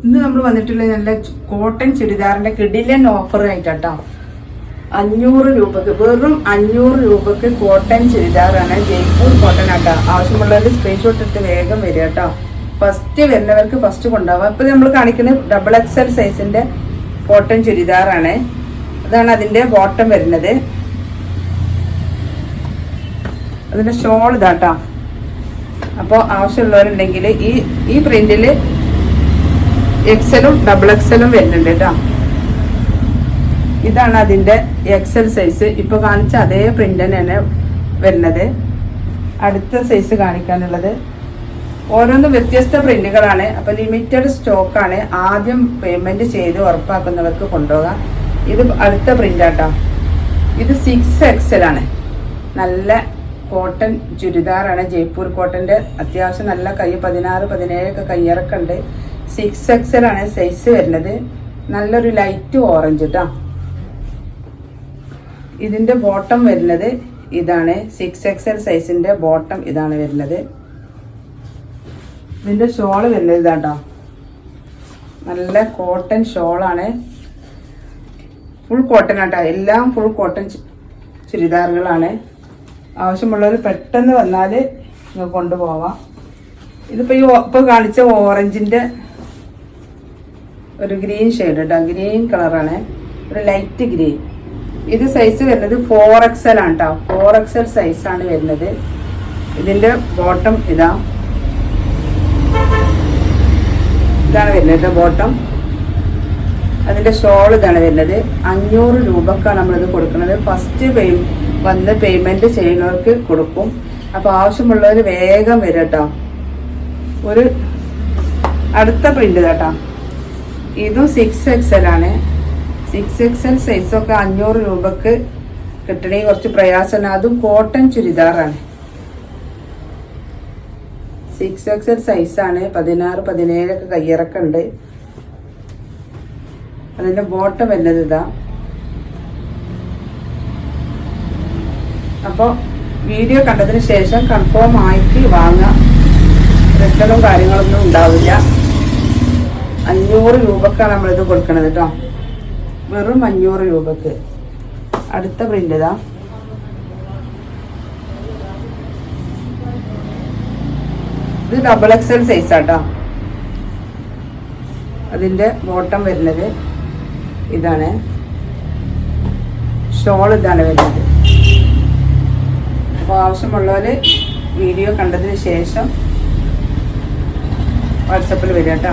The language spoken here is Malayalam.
ഇന്ന് നമ്മൾ വന്നിട്ടുള്ള നല്ല കോട്ടൺ ചുരിദാറിന്റെ കിടിലൻ ഓഫർ ആയിട്ടാട്ടോ. 500 രൂപക്ക്, വെറും 500 രൂപക്ക് കോട്ടൺ ചുരിദാറാണ്. ജയ്പൂർ കോട്ടൺ ആട്ടോ. ആവശ്യമുള്ളവർ സ്ക്രീൻഷോട്ട് എടുത്ത് വേഗം വരിക കേട്ടോ. ഫസ്റ്റ് വരുന്നവർക്ക് ഫസ്റ്റ് കൊണ്ടുപോകാം. ഇപ്പൊ നമ്മൾ കാണിക്കുന്നത് XXL സൈസിന്റെ കോട്ടൺ ചുരിദാറാണ്. അതാണ് അതിന്റെ ബോട്ടം വരുന്നത്. അതിന്റെ ഷോൾ ഇതാട്ടോ. അപ്പോൾ ആവശ്യമുള്ളവരുണ്ടെങ്കിൽ ഈ പ്രിന്റില് XLും XXLും വരുന്നുണ്ട് കേട്ടോ. ഇതാണ് അതിന്റെ XL സൈസ്. ഇപ്പൊ കാണിച്ച അതേ പ്രിന്റ് തന്നെയാണ് വരുന്നത്. അടുത്ത സൈസ് കാണിക്കാനുള്ളത് ഓരോന്നും വ്യത്യസ്ത പ്രിന്റുകളാണ്. അപ്പൊ ലിമിറ്റഡ് സ്റ്റോക്കാണ്. ആദ്യം പേയ്മെന്റ് ചെയ്ത് ഉറപ്പാക്കുന്നവർക്ക് കൊണ്ടുപോകാം. ഇത് അടുത്ത പ്രിന്റ് ആട്ടോ. ഇത് 6XL ആണ്. നല്ല കോട്ടൺ ചുരിദാറാണ്. ജയ്പൂർ കോട്ടന്റെ അത്യാവശ്യം നല്ല കൈ 16, 17 ഒക്കെ കയ്യിറക്കുണ്ട്. 6XL ആണ് സൈസ് വരുന്നത്. നല്ലൊരു ലൈറ്റ് ഓറഞ്ച് കേട്ടോ. ഇതിന്റെ ബോട്ടം വരുന്നത് ഇതാണ്. 6XL സൈസിന്റെ ബോട്ടം ഇതാണ് വരുന്നത്. ഇതിന്റെ ഷോള് വരുന്നത് ഇതാട്ടോ. നല്ല കോട്ടൺ ഷോളാണ്. ഫുൾ കോട്ടൺ ആട്ടോ. എല്ലാം ഫുൾ കോട്ടൺ ചുരിദാറുകളാണ്. ആവശ്യമുള്ളവർ പെട്ടെന്ന് വന്നാൽ നിങ്ങൾക്ക് കൊണ്ടുപോവാം. ഇതിപ്പോ ഇപ്പൊ കാണിച്ച ഓറഞ്ചിന്റെ ഒരു ഗ്രീൻ ഷെയ്ഡ് കേട്ടോ. ഗ്രീൻ കളറാണ്, ഒരു ലൈറ്റ് ഗ്രീൻ. ഇത് സൈസ് വരുന്നത് 4XL ആണ് കേട്ടോ. 4XL സൈസാണ് വരുന്നത്. ഇതിന്റെ ബോട്ടം ഇതാണ് വരുന്നത് ബോട്ടം. അതിന്റെ ഷോൾ ഇതാണ് വരുന്നത്. 500 രൂപക്കാണ് നമ്മളിത് കൊടുക്കുന്നത്. ഫസ്റ്റ് വന്ന് പേയ്മെന്റ് ചെയ്യുന്നവർക്ക് കൊടുക്കും. അപ്പൊ ആവശ്യമുള്ളവർ വേഗം വരും കേട്ടോ. ഒരു അടുത്ത പ്രിന്റ് കേട്ടോ. ഇതും 6XL ആണ്. 6XL സൈസൊക്കെ 500 രൂപക്ക് കിട്ടണമെങ്കിൽ കുറച്ച് പ്രയാസമാണ്. അതും കോട്ടൺ ചുരിദാറാണ്. 6XL സൈസാണ്. 16, 17 ഒക്കെ കയ്യിറക്കുണ്ട്. അതിന്റെ ബോട്ടം വരുന്നത് ഇതാ. അപ്പോൾ വീഡിയോ കണ്ടതിന് ശേഷം കൺഫേം ആയിട്ട് വാങ്ങാം. റിട്ടേണും കാര്യങ്ങളൊന്നും ഉണ്ടാവില്ല. 500 രൂപക്കാണ് നമ്മളിത് കൊടുക്കണത് കേട്ടോ. വെറും 500 രൂപക്ക്. അടുത്ത പ്രിന്റ് ഇതാ. ഇത് XXL സൈസാട്ടോ. അതിന്റെ ബോട്ടം വരുന്നത് ഇതാണ്. ഷോൾ ഇതാണ് വരുന്നത്. അപ്പോൾ ആവശ്യമുള്ളവര് വീഡിയോ കണ്ടതിന് ശേഷം വാട്സപ്പിൽ വരിക കേട്ടോ.